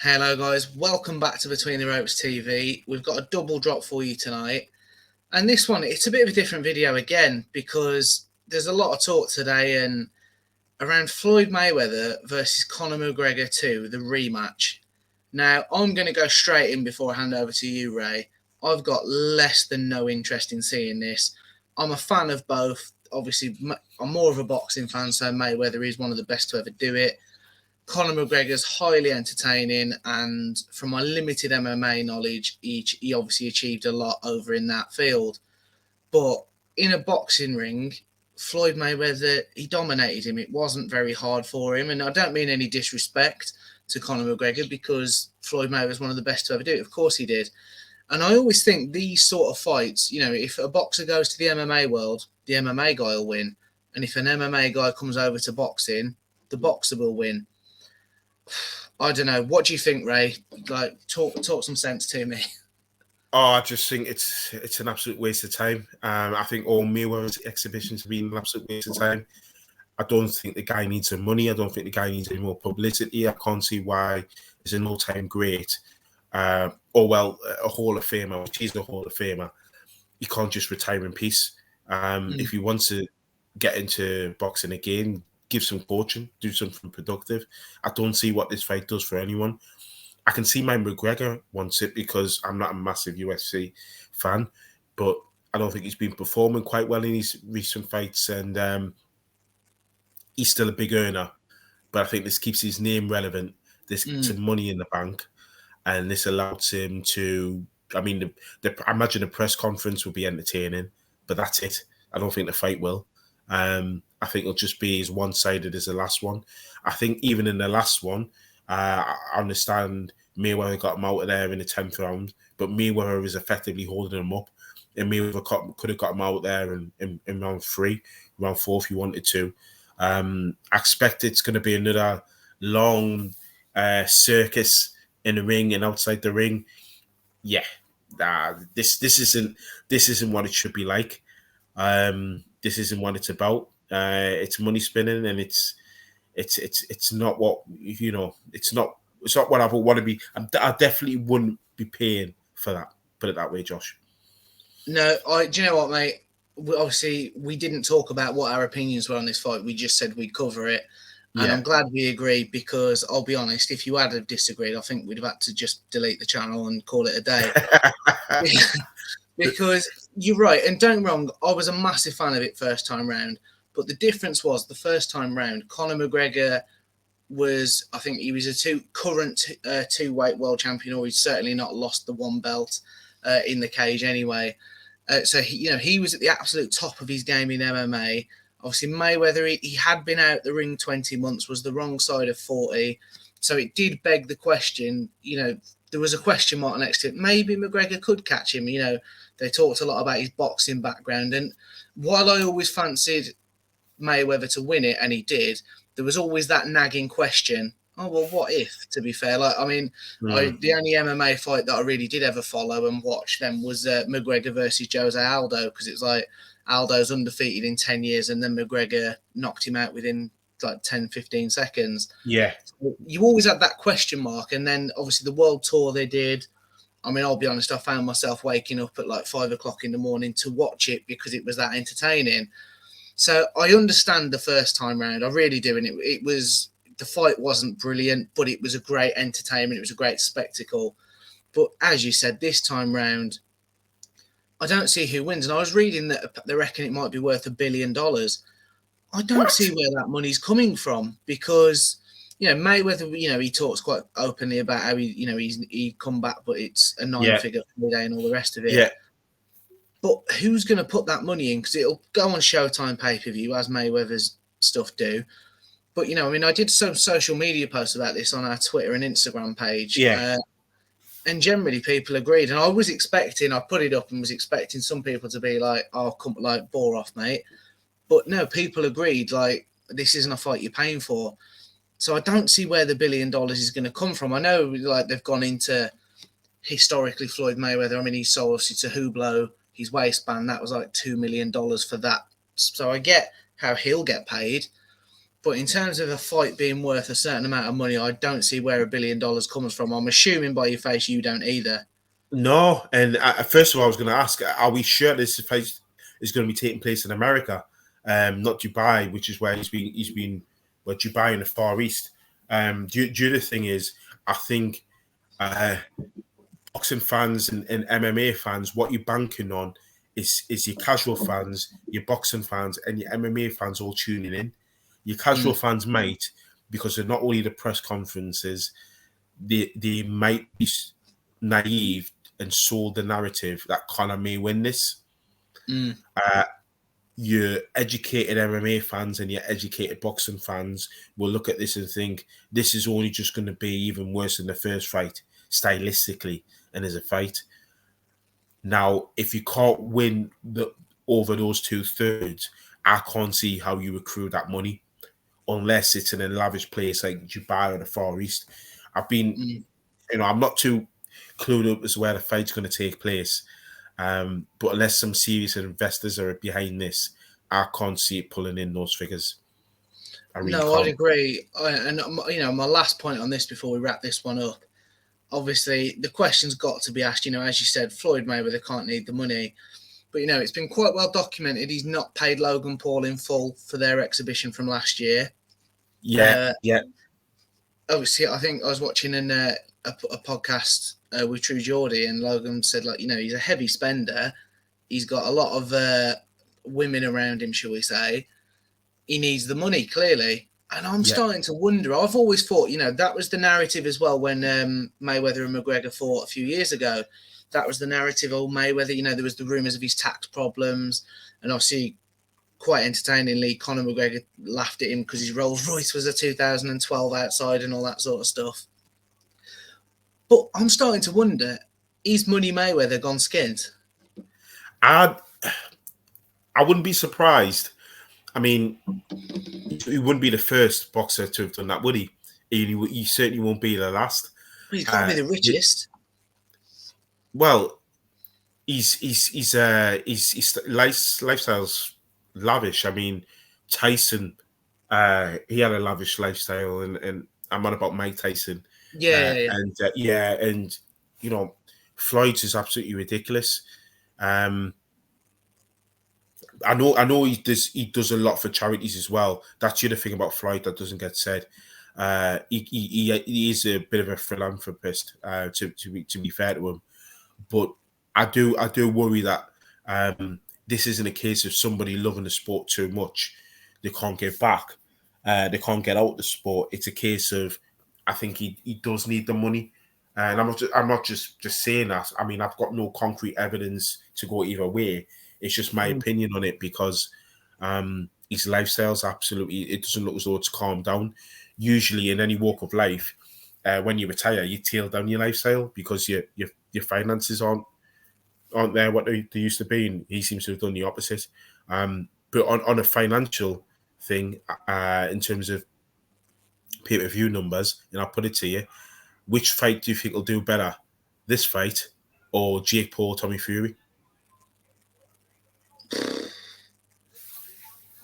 Hello guys, welcome back to Between the Ropes TV. We've got a double drop for you tonight. And this one, it's a bit of a different video again because there's a lot of talk today and around Floyd Mayweather versus Conor McGregor 2, the rematch. Now, I'm going to go straight in before I hand over to you, Ray. I've got less than no interest in seeing this. I'm a fan of both. Obviously, I'm more of a boxing fan, so Mayweather is one of the best to ever do it. Conor McGregor's highly entertaining, and from my limited MMA knowledge, he obviously achieved a lot over in that field. But in a boxing ring, Floyd Mayweather, he dominated him. It wasn't very hard for him, and I don't mean any disrespect to Conor McGregor because Floyd Mayweather is one of the best to ever do it. Of course he did. And I always think these sort of fights, if a boxer goes to the MMA world, the MMA guy will win. And if an MMA guy comes over to boxing, the boxer will win. I don't know. What do you think, Ray? Like, talk some sense to me. I just think it's an absolute waste of time. I think all Mayweather's exhibitions have been an absolute waste of time. I don't think the guy needs some money. I don't think the guy needs any more publicity. I can't see why he's an all-time great. A Hall of Famer, which he's a Hall of Famer. You can't just retire in peace. If you want to get into boxing again, give some coaching, do something productive. I don't see what this fight does for anyone. I can see my McGregor wants it because I'm not a massive UFC fan, but I don't think he's been performing quite well in his recent fights, and he's still a big earner. But I think this keeps his name relevant. This gets him money in the bank, and this allows him to. I mean, I imagine the press conference will be entertaining, but that's it. I don't think the fight will. I think it'll just be as one-sided as the last one. I think even in the last one, I understand Mayweather got him out of there in the 10th round, but Mayweather is effectively holding him up. And Mayweather could have got him out there in round 3, round 4 if you wanted to. I expect it's going to be another long circus in the ring and outside the ring. Yeah, this isn't what it should be like. This isn't what it's about. It's money spinning, and it's not what It's not what I would want to be. I definitely wouldn't be paying for that. Put it that way, Josh. No, do you know what, mate? Obviously, we didn't talk about what our opinions were on this fight. We just said we'd cover it. And I'm glad we agreed because I'll be honest, if you had disagreed, I think we'd have had to just delete the channel and call it a day. Because you're right. And don't get me wrong, I was a massive fan of it first time round. But the difference was the first time round, Conor McGregor was, I think he was a current two-weight world champion, or he's certainly not lost the one belt in the cage anyway. So he was at the absolute top of his game in MMA. Obviously, Mayweather, he had been out the ring 20 months, was the wrong side of 40. So it did beg the question, there was a question mark next to it. Maybe McGregor could catch him. They talked a lot about his boxing background. And while I always fancied Mayweather to win it, and he did, there was always that nagging question. Oh, well, what if, to be fair? The only MMA fight that I really did ever follow and watch then was McGregor versus Jose Aldo, because it's like Aldo's undefeated in 10 years and then McGregor knocked him out within like 10, 15 seconds. Yeah. So you always had that question mark. And then obviously the world tour they did. I mean, I'll be honest, I found myself waking up at like 5 o'clock in the morning to watch it because it was that entertaining. So I understand the first time round. I really do. And the fight wasn't brilliant, but it was a great entertainment. It was a great spectacle. But as you said, this time round, I don't see who wins. And I was reading that they reckon it might be worth $1 billion. I don't see where that money's coming from because, Mayweather, he talks quite openly about how he'd come back, but it's a 9-figure payday and all the rest of it. Yeah. But who's going to put that money in? Because it'll go on Showtime pay-per-view, as Mayweather's stuff do. But, I did some social media posts about this on our Twitter and Instagram page. Yeah. And generally people agreed. And I put it up and was expecting some people to be like, oh, come, like, bore off, mate. But no, people agreed, like, this isn't a fight you're paying for. So I don't see where the $1 billion is going to come from. I know, like, they've gone into historically Floyd Mayweather. I mean, he sold obviously to Hublot, his waistband. That was like $2 million for that. So I get how he'll get paid. But in terms of a fight being worth a certain amount of money, I don't see where $1 billion comes from. I'm assuming by your face you don't either. No, and first of all, I was going to ask: are we sure this fight is going to be taking place in America, not Dubai, which is where he's been, well, Dubai in the Far East. The other thing is, I think uh, boxing fans and MMA fans, what you're banking on is your casual fans, your boxing fans, and your MMA fans all tuning in. Your casual Mm, fans might, because they're not only the press conferences, they might be naive and sold the narrative that Conor may win this. mm. Uh, your educated MMA fans and your educated boxing fans will look at this and think this is only just going to be even worse than the first fight, stylistically and as a fight. Now, if you can't win over those 2/3, I can't see how you accrue that money unless it's in a lavish place like Dubai or the Far East. I've been, Mm. I'm not too clued up as to where the fight's going to take place. But unless some serious investors are behind this, I can't see it pulling in those figures. I really No, I'd can't. agree. And my last point on this before we wrap this one up. Obviously, the question's got to be asked. As you said, Floyd Mayweather can't need the money, but it's been quite well documented. He's not paid Logan Paul in full for their exhibition from last year. Yeah, Uh, yeah, Obviously, I think I was watching a podcast with True Geordie, and Logan said, like, he's a heavy spender. He's got a lot of women around him, shall we say. He needs the money, clearly. And I'm yeah, starting to wonder. I've always thought, that was the narrative as well when Mayweather and McGregor fought a few years ago. That was the narrative of Mayweather. There was the rumours of his tax problems. And obviously, quite entertainingly, Conor McGregor laughed at him because his Rolls Royce was a 2012 outside and all that sort of stuff. But I'm starting to wonder, is Money Mayweather gone skint? I I wouldn't be surprised. I mean, he wouldn't be the first boxer to have done that, would he? He certainly won't be the last. Well, he's got to be Uh, the richest. well, his lifestyle's lavish. I mean, Tyson, he had a lavish lifestyle, and I'm on about Mike Tyson, Yeah, yeah, yeah. and yeah, and you know, Floyd's is absolutely ridiculous. Um, I know he does a lot for charities as well. That's the other thing about Floyd that doesn't get said. He is a bit of a philanthropist. To be fair to him, but I do worry that this isn't a case of somebody loving the sport too much. They can't get back. They can't get out the sport. It's a case of I think he does need the money. And I'm not just saying that. I mean, I've got no concrete evidence to go either way. It's just my Mm. opinion on it because his lifestyle's absolutely. It doesn't look as though it's calmed down. Usually, in any walk of life, when you retire, you tail down your lifestyle because your finances aren't there what they used to be, and he seems to have done the opposite. But on a financial thing, in terms of pay-per-view numbers, and I'll put it to you, which fight do you think will do better, this fight or Jake Paul, Tommy Fury?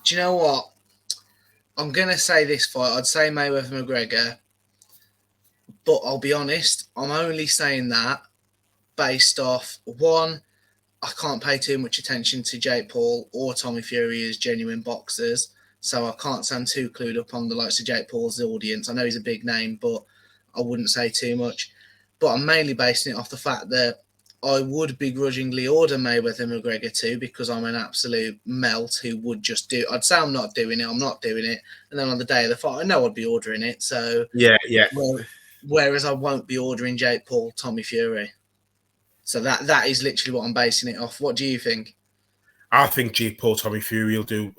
Do you know what? I'm going to say this fight. I'd say Mayweather McGregor, but I'll be honest, I'm only saying that based off one, I can't pay too much attention to Jake Paul or Tommy Fury as genuine boxers. So I can't sound too clued up on the likes of Jake Paul's audience. I know he's a big name, but I wouldn't say too much. But I'm mainly basing it off the fact that I would begrudgingly order Mayweather McGregor too because I'm an absolute melt who would just do. I'd say I'm not doing it. I'm not doing it, and then on the day of the fight, I know I'd be ordering it. So, Yeah, yeah. well, whereas I won't be ordering Jake Paul, Tommy Fury. So that is literally what I'm basing it off. What do you think? I think Jake Paul, Tommy Fury will do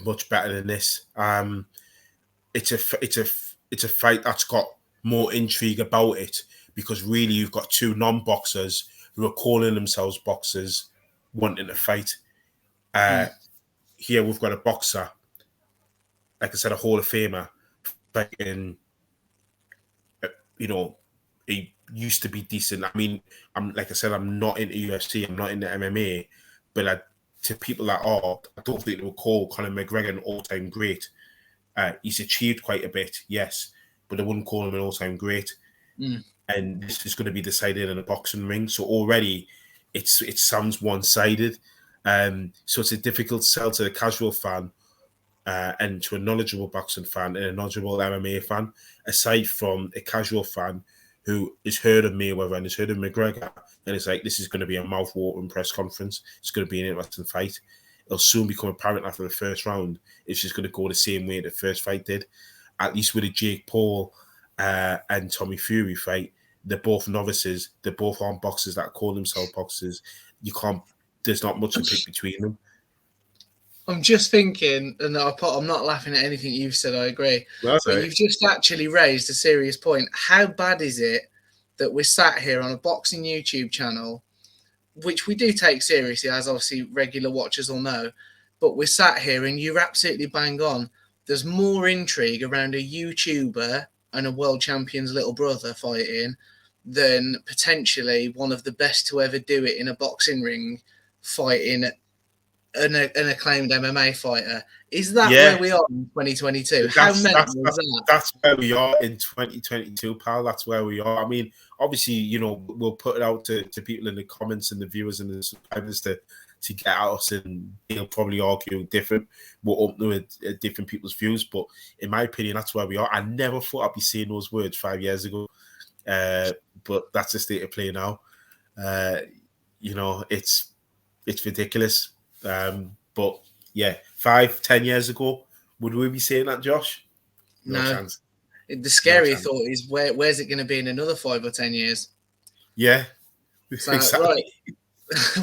much better than this. It's a fight that's got more intrigue about it because really you've got two non-boxers who are calling themselves boxers wanting to fight. Uh, Mm, Here we've got a boxer, like I said, a Hall of Famer, fighting. You know, he used to be decent. I mean, I'm like I said, I'm not into UFC, I'm not into MMA, but to people that are, I don't think they will call Conor McGregor an all-time great. He's achieved quite a bit, yes, but I wouldn't call him an all-time great. And this is going to be decided in a boxing ring. So already, it sounds one-sided. So it's a difficult sell to the casual fan and to a knowledgeable boxing fan and a knowledgeable MMA fan, aside from a casual fan who has heard of Mayweather and has heard of McGregor, and it's like, this is going to be a mouth-watering press conference. It's going to be an interesting fight. It'll soon become apparent after the first round it's just going to go the same way the first fight did. At least with a Jake Paul and Tommy Fury fight, they're both novices. They're both on boxers that call themselves boxers. There's not much to pick between them. I'm just thinking, and I'm not laughing at anything you've said, I agree. That's but right. You've just actually raised a serious point. How bad is it that we're sat here on a boxing YouTube channel, which we do take seriously, as obviously regular watchers will know, but we're sat here and you're absolutely bang on. There's more intrigue around a YouTuber and a world champion's little brother fighting than potentially one of the best to ever do it in a boxing ring fighting an acclaimed MMA fighter. Is that where we are in 2022? How mental is that? That's where we are in 2022, pal. That's where we are. I mean, obviously, you know, we'll put it out to people in the comments and the viewers and the subscribers to get at us, and they'll probably argue different. We're open to different people's views, but in my opinion, that's where we are. I never thought I'd be saying those words 5 years ago, but that's the state of play now. You know, it's ridiculous. But yeah, 5-10 years ago, would we be saying that, Josh? No chance. The scary thought is where's it going to be in another 5 or 10 years? Yeah, so, exactly. Right.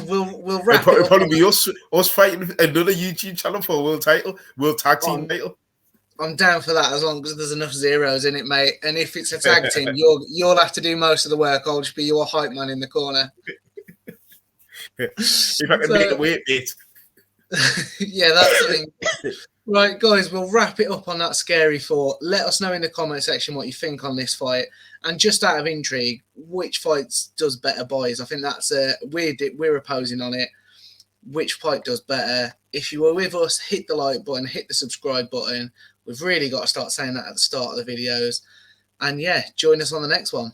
we'll wrap it'll probably be us fighting another YouTube channel for a world tag team title. I'm down for that as long as there's enough zeros in it, mate. And if it's a tag team, you'll have to do most of the work. I'll just be your hype man in the corner. If I can make the weight, mate. Yeah, that's the thing. Right, guys, we'll wrap it up on that scary thought. Let us know in the comment section what you think on this fight. And just out of intrigue, which fights does better, boys? I think that's we're opposing on it. Which fight does better? If you were with us, hit the like button, hit the subscribe button. We've really got to start saying that at the start of the videos. And yeah, join us on the next one.